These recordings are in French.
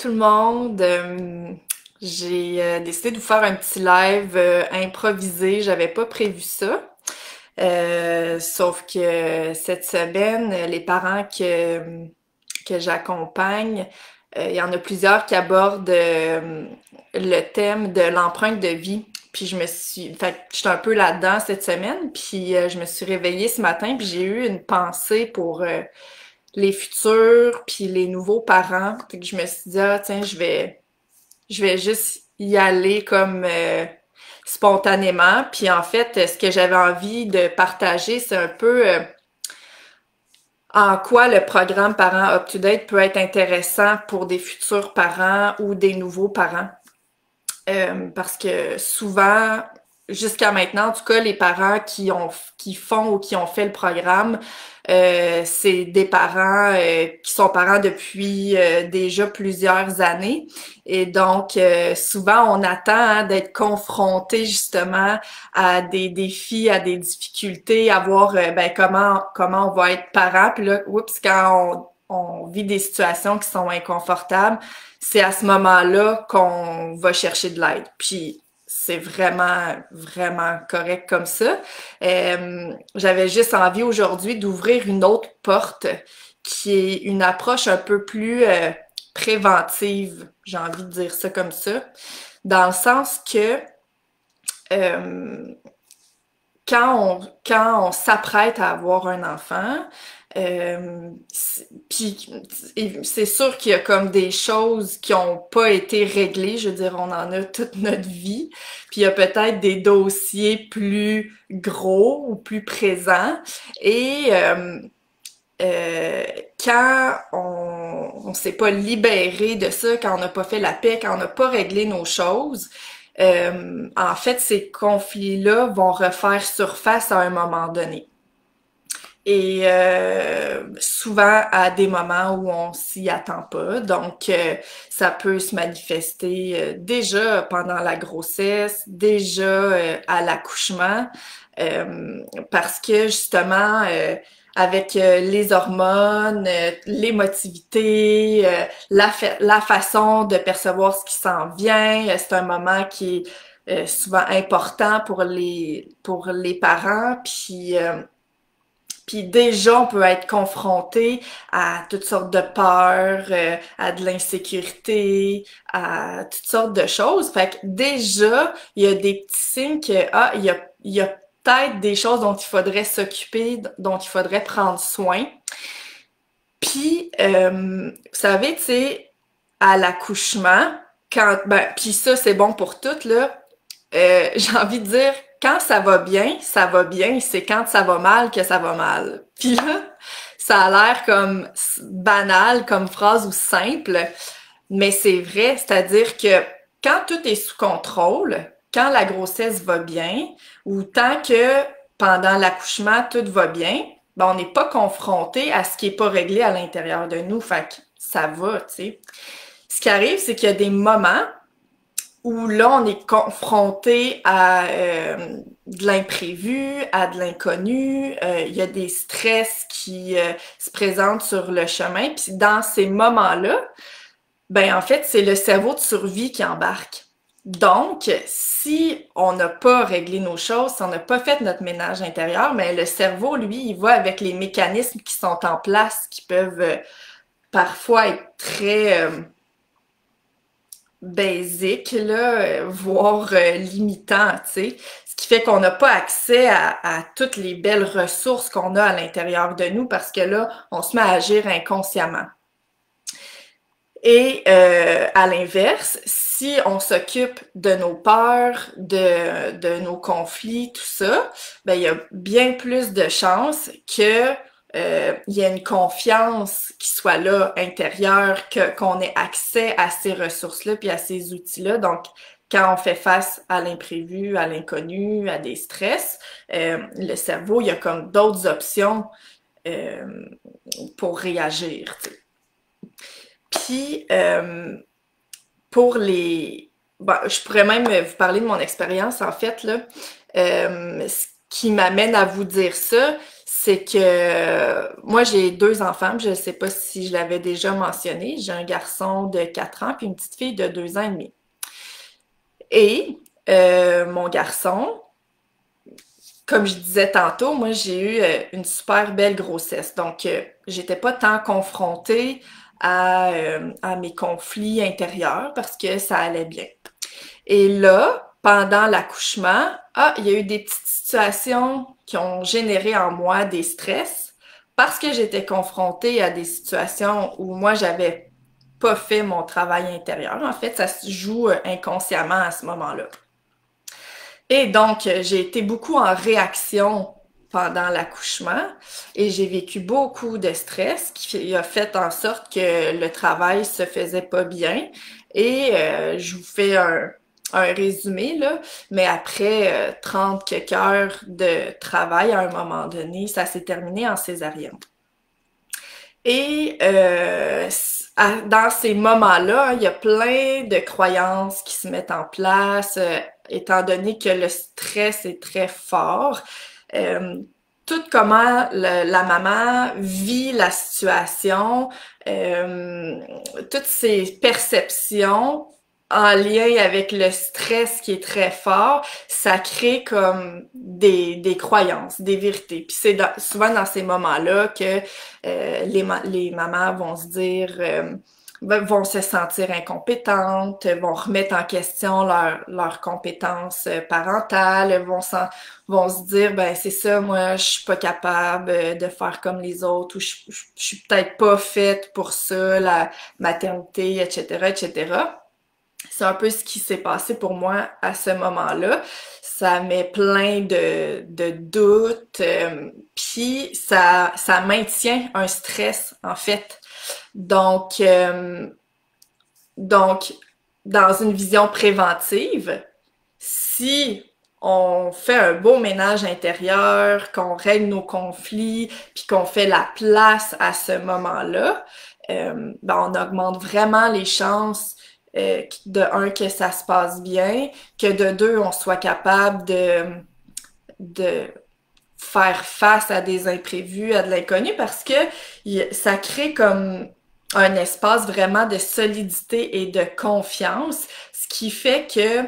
tout le monde. J'ai décidé de vous faire un petit live improvisé. J'avais pas prévu ça. Sauf que cette semaine, les parents que j'accompagne, il y en a plusieurs qui abordent le thème de l'empreinte de vie. Puis fait que j'étais un peu là-dedans cette semaine. Puis je me suis réveillée ce matin, puis j'ai eu une pensée pour les futurs puis les nouveaux parents. Fait que je me suis dit, ah, tiens, je vais juste y aller comme spontanément. Puis en fait, ce que j'avais envie de partager, c'est un peu en quoi le programme Parents Up to Date peut être intéressant pour des futurs parents ou des nouveaux parents. Parce que souvent, jusqu'à maintenant, en tout cas, les parents qui font ou qui ont fait le programme, c'est des parents qui sont parents depuis déjà plusieurs années. Et donc, souvent, on attend d'être confronté justement à des défis, à des difficultés, à voir ben, comment on va être parent. Puis là, oups, quand on vit des situations qui sont inconfortables, c'est à ce moment-là qu'on va chercher de l'aide. Puis c'est vraiment, vraiment correct comme ça. J'avais juste envie aujourd'hui d'ouvrir une autre porte qui est une approche un peu plus préventive, j'ai envie de dire ça comme ça, dans le sens que euh, quand on s'apprête à avoir un enfant, puis c'est sûr qu'il y a comme des choses qui ont pas été réglées. Je veux dire, on en a toute notre vie. Puis il y a peut-être des dossiers plus gros ou plus présents. Et euh, quand on s'est pas libéré de ça, quand on n'a pas fait la paix, quand on n'a pas réglé nos choses, en fait, ces conflits-là vont refaire surface à un moment donné. Et souvent à des moments où on s'y attend pas. Donc, ça peut se manifester déjà pendant la grossesse, déjà à l'accouchement, parce que justement, avec les hormones, l'émotivité, la façon de percevoir ce qui s'en vient, c'est un moment qui est souvent important pour les parents. Puis déjà, on peut être confronté à toutes sortes de peurs, à de l'insécurité, à toutes sortes de choses. Fait que déjà, il y a des petits signes que il y a peut-être des choses dont il faudrait s'occuper, dont il faudrait prendre soin. Puis, vous savez, tu sais, à l'accouchement, puis ça, c'est bon pour toutes, là, j'ai envie de dire, quand ça va bien, ça va bien. C'est quand ça va mal que ça va mal. Puis là, ça a l'air comme banal, comme phrase ou simple, mais c'est vrai. C'est-à-dire que quand tout est sous contrôle, quand la grossesse va bien, ou tant que pendant l'accouchement, tout va bien, ben on n'est pas confronté à ce qui est pas réglé à l'intérieur de nous. Fait que ça va, tu sais. Ce qui arrive, c'est qu'il y a des moments où là, on est confronté à de l'imprévu, à de l'inconnu. Il y a des stress qui se présentent sur le chemin. Puis dans ces moments-là, ben en fait, c'est le cerveau de survie qui embarque. Donc, si on n'a pas réglé nos choses, si on n'a pas fait notre ménage intérieur, mais le cerveau, lui, il va avec les mécanismes qui sont en place, qui peuvent parfois être très basique, là, voire limitant, tu sais. Ce qui fait qu'on n'a pas accès à toutes les belles ressources qu'on a à l'intérieur de nous parce que là, on se met à agir inconsciemment. Et à l'inverse, si on s'occupe de nos peurs, de nos conflits, tout ça, ben il y a bien plus de chances que il y ait une confiance qui soit là intérieure, qu'on ait accès à ces ressources-là puis à ces outils-là. Donc, quand on fait face à l'imprévu, à l'inconnu, à des stress, le cerveau, il y a comme d'autres options euh, pour réagir, tu sais. Puis, pour les... Bon, je pourrais même vous parler de mon expérience, en fait, là. Ce qui m'amène à vous dire ça, c'est que moi, j'ai deux enfants, je ne sais pas si je l'avais déjà mentionné. J'ai un garçon de 4 ans puis une petite fille de 2 ans et demi. Et mon garçon, comme je disais tantôt, moi, j'ai eu une super belle grossesse. Donc, j'étais pas tant confrontée à mes conflits intérieurs parce que ça allait bien. Et là, pendant l'accouchement, il y a eu des petites situations qui ont généré en moi des stress parce que j'étais confrontée à des situations où moi, j'avais pas fait mon travail intérieur. En fait, ça se joue inconsciemment à ce moment-là. Et donc, j'ai été beaucoup en réaction pendant l'accouchement et j'ai vécu beaucoup de stress qui a fait en sorte que le travail se faisait pas bien. Et je vous fais un résumé, là, mais après 30 quelques heures de travail, à un moment donné, ça s'est terminé en césarienne. Et dans ces moments-là, il y a plein de croyances qui se mettent en place, étant donné que le stress est très fort. Euh, tout comment la maman vit la situation, euh, toutes ses perceptions en lien avec le stress qui est très fort, ça crée comme des croyances, des vérités. Puis c'est souvent dans ces moments-là que les mamans vont se dire, vont se sentir incompétentes, vont remettre en question leurs compétences parentales, vont se dire, ben c'est ça, moi je suis pas capable de faire comme les autres, ou je suis peut-être pas faite pour ça, la maternité, etc., etc. C'est un peu ce qui s'est passé pour moi à ce moment-là. Ça met plein de doutes, puis ça maintient un stress, en fait. Donc, euh, donc, dans une vision préventive, si on fait un beau ménage intérieur, qu'on règle nos conflits, puis qu'on fait la place à ce moment-là, ben on augmente vraiment les chances de un, que ça se passe bien, que de deux, on soit capable de faire face à des imprévus, à de l'inconnu, parce que ça crée comme un espace vraiment de solidité et de confiance, ce qui fait que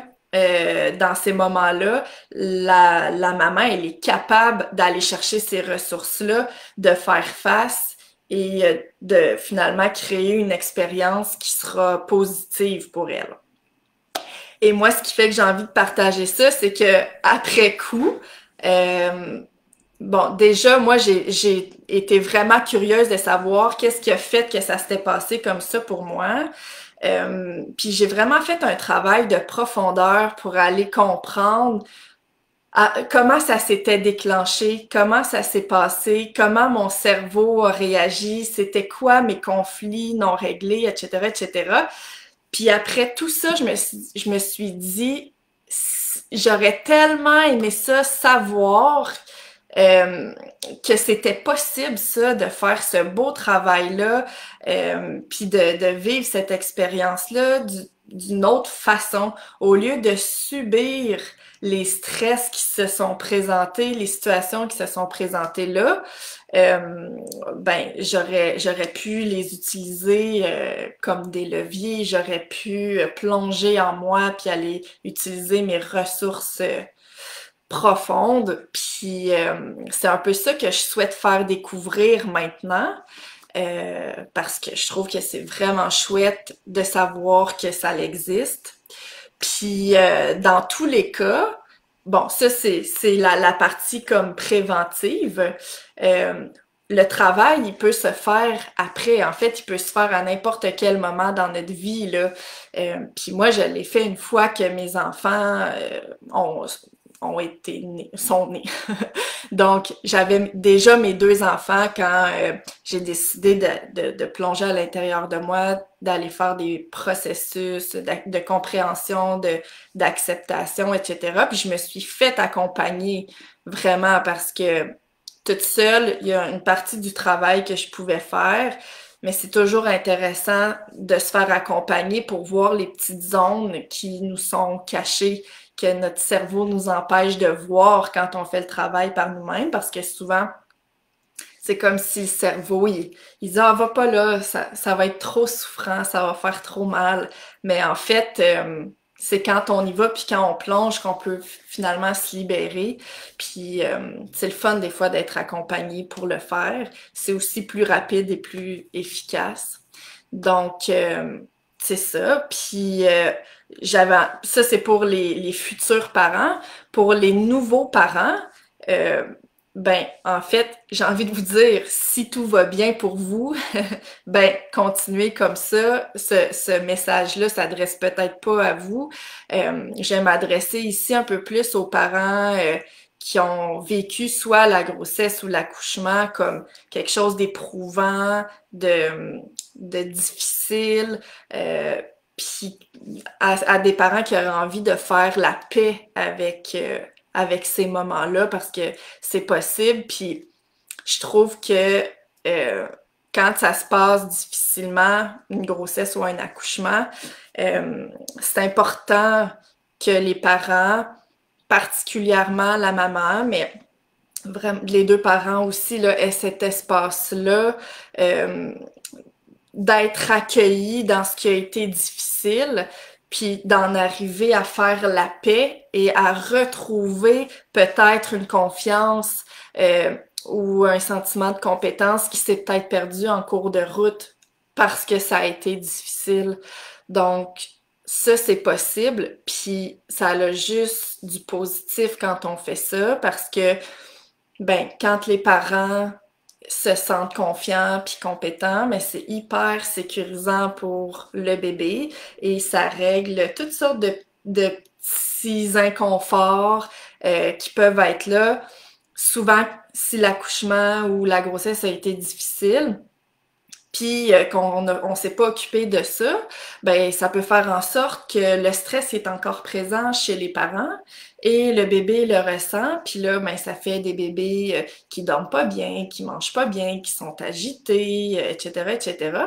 dans ces moments-là, la maman, elle est capable d'aller chercher ces ressources-là, de faire face et de finalement créer une expérience qui sera positive pour elle. Et moi, ce qui fait que j'ai envie de partager ça, c'est que après coup, euh, bon, déjà, moi, j'ai été vraiment curieuse de savoir qu'est-ce qui a fait que ça s'était passé comme ça pour moi. Puis j'ai vraiment fait un travail de profondeur pour aller comprendre comment ça s'était déclenché, comment ça s'est passé, comment mon cerveau a réagi, c'était quoi mes conflits non réglés, etc., etc. Puis après tout ça, je me suis dit, j'aurais tellement aimé ça, savoir euh, que c'était possible ça, de faire ce beau travail-là, puis de vivre cette expérience-là d'une autre façon, au lieu de subir les stress qui se sont présentés, les situations qui se sont présentées là, euh, ben j'aurais pu les utiliser comme des leviers, j'aurais pu plonger en moi puis aller utiliser mes ressources profondes. Puis c'est un peu ça que je souhaite faire découvrir maintenant. Parce que je trouve que c'est vraiment chouette de savoir que ça existe. Puis dans tous les cas, bon, ça c'est la partie comme préventive. Euh, le travail, il peut se faire après. En fait, il peut se faire à n'importe quel moment dans notre vie, là. Puis moi, je l'ai fait une fois que mes enfants sont nés. Donc, j'avais déjà mes deux enfants quand j'ai décidé de plonger à l'intérieur de moi, d'aller faire des processus de compréhension, d'acceptation, etc. Puis je me suis fait accompagner vraiment parce que toute seule, il y a une partie du travail que je pouvais faire, mais c'est toujours intéressant de se faire accompagner pour voir les petites zones qui nous sont cachées, que notre cerveau nous empêche de voir quand on fait le travail par nous-mêmes, parce que souvent, C'est comme si le cerveau, il dit, ah, va pas là, ça va être trop souffrant, ça va faire trop mal. Mais en fait, c'est quand on y va puis quand on plonge qu'on peut finalement se libérer. Puis c'est le fun des fois d'être accompagné pour le faire. C'est aussi plus rapide et plus efficace. Donc, c'est ça. Puis ça c'est pour les futurs parents. Pour les nouveaux parents, euh, ben, en fait, j'ai envie de vous dire, si tout va bien pour vous, ben, continuez comme ça. Ce message-là s'adresse peut-être pas à vous. Je vais m'adresser ici un peu plus aux parents qui ont vécu soit la grossesse ou l'accouchement comme quelque chose d'éprouvant, de difficile, puis à des parents qui auraient envie de faire la paix avec ces moments-là parce que c'est possible. Puis je trouve que euh, quand ça se passe difficilement, une grossesse ou un accouchement, c'est important que les parents, particulièrement la maman, mais vraiment les deux parents aussi, là, aient cet espace-là euh, d'être accueillis dans ce qui a été difficile, puis d'en arriver à faire la paix et à retrouver peut-être une confiance ou un sentiment de compétence qui s'est peut-être perdu en cours de route parce que ça a été difficile. Donc, ça, c'est possible, puis ça a juste du positif quand on fait ça parce que, ben, quand les parents se sentent confiants puis compétents, mais c'est hyper sécurisant pour le bébé et ça règle toutes sortes de petits inconforts qui peuvent être là. Souvent, si l'accouchement ou la grossesse a été difficile, puis on s'est pas occupé de ça, ben ça peut faire en sorte que le stress est encore présent chez les parents et le bébé le ressent, puis là ben ça fait des bébés qui dorment pas bien, qui mangent pas bien, qui sont agités, etc., etc.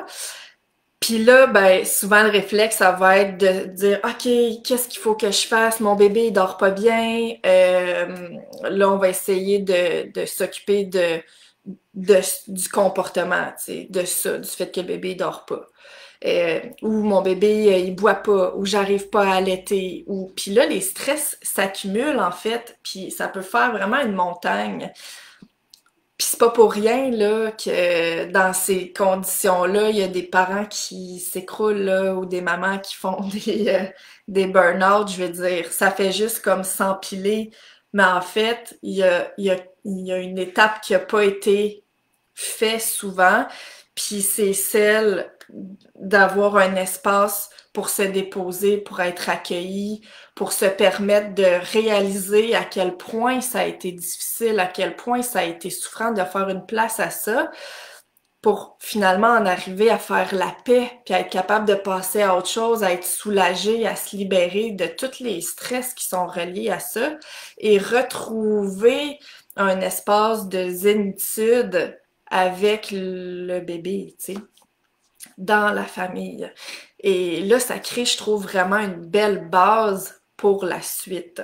Puis là, ben souvent le réflexe, ça va être de dire OK, qu'est-ce qu'il faut que je fasse? Mon bébé il dort pas bien. Là, on va essayer de s'occuper du comportement, tu sais, de ça, du fait que le bébé il dort pas. Ou mon bébé il boit pas, ou j'arrive pas à allaiter, ou puis là les stress s'accumulent en fait, puis ça peut faire vraiment une montagne. Puis c'est pas pour rien là que dans ces conditions-là, il y a des parents qui s'écroulent là, ou des mamans qui font des burn-out, je veux dire. Ça fait juste comme s'empiler. Mais en fait, il y a une étape qui a pas été faite souvent, puis c'est celle d'avoir un espace pour se déposer, pour être accueilli, pour se permettre de réaliser à quel point ça a été difficile, à quel point ça a été souffrant de faire une place à ça, pour finalement en arriver à faire la paix, puis à être capable de passer à autre chose, à être soulagé, à se libérer de tous les stress qui sont reliés à ça, et retrouver un espace de zénitude avec le bébé, tu sais, dans la famille. Et là, ça crée, je trouve, vraiment une belle base pour la suite.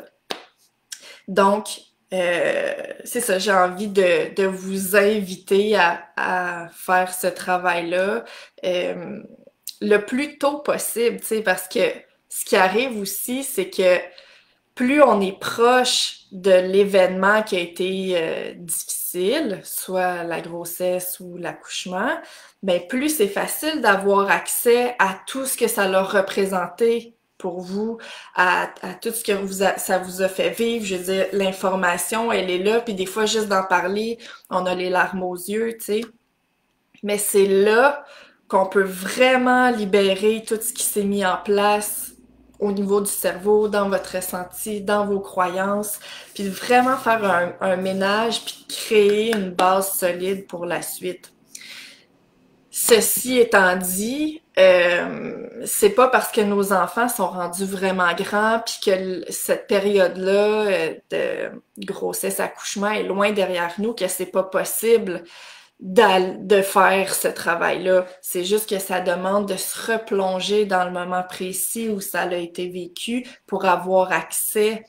Donc, c'est ça, j'ai envie de vous inviter à faire ce travail-là le plus tôt possible, tu sais, parce que ce qui arrive aussi, c'est que plus on est proche de l'événement qui a été difficile, soit la grossesse ou l'accouchement, ben plus c'est facile d'avoir accès à tout ce que ça leur représenté pour vous, à tout ce que ça vous a fait vivre. Je veux dire, l'information, elle est là, puis des fois, juste d'en parler, on a les larmes aux yeux, tu sais. Mais c'est là qu'on peut vraiment libérer tout ce qui s'est mis en place au niveau du cerveau, dans votre ressenti, dans vos croyances, puis vraiment faire un ménage, puis créer une base solide pour la suite. Ceci étant dit, c'est pas parce que nos enfants sont rendus vraiment grands puis que cette période-là de grossesse, accouchement est loin derrière nous que c'est pas possible de faire ce travail-là. C'est juste que ça demande de se replonger dans le moment précis où ça a été vécu pour avoir accès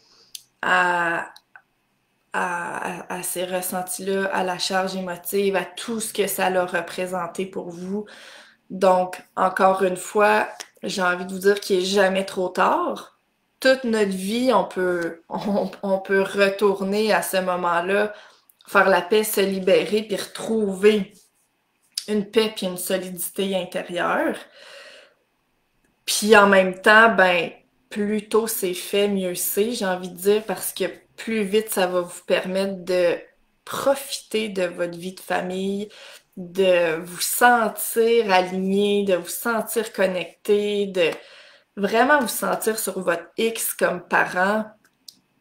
à, à ces ressentis-là, à la charge émotive, à tout ce que ça l'a représenté pour vous. Donc, encore une fois, j'ai envie de vous dire qu'il est jamais trop tard. Toute notre vie, on peut retourner à ce moment-là, faire la paix, se libérer, puis retrouver une paix puis une solidité intérieure. Puis en même temps, ben, plus tôt c'est fait, mieux c'est, j'ai envie de dire, parce que plus vite ça va vous permettre de profiter de votre vie de famille, de vous sentir aligné, de vous sentir connecté, de vraiment vous sentir sur votre X comme parent,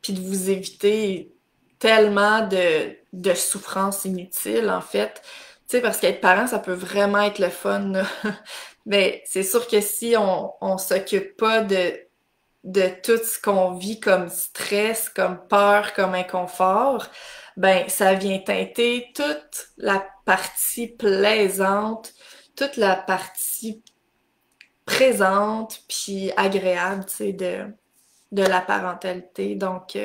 puis de vous éviter tellement de souffrances inutiles, en fait. Tu sais, parce qu'être parent, ça peut vraiment être le fun, là. Mais c'est sûr que si on s'occupe pas de tout ce qu'on vit comme stress, comme peur, comme inconfort, ben ça vient teinter toute la partie plaisante, toute la partie présente puis agréable, tu sais, de la parentalité. Donc,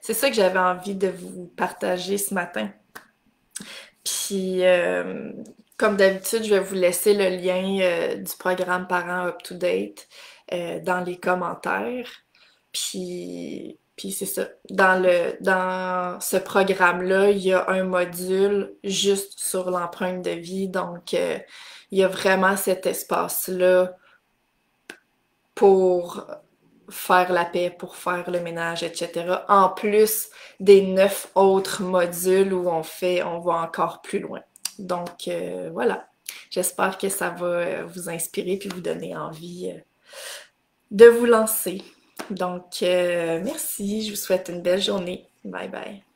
c'est ça que j'avais envie de vous partager ce matin. Puis, comme d'habitude, je vais vous laisser le lien du programme Parents Up to Date dans les commentaires. Puis c'est ça. Dans ce programme-là, il y a un module juste sur l'empreinte de vie. Donc, il y a vraiment cet espace-là pour faire la paix, pour faire le ménage, etc. En plus des 9 autres modules où on va encore plus loin. Donc voilà, j'espère que ça va vous inspirer puis vous donner envie de vous lancer. Donc merci, je vous souhaite une belle journée. Bye bye.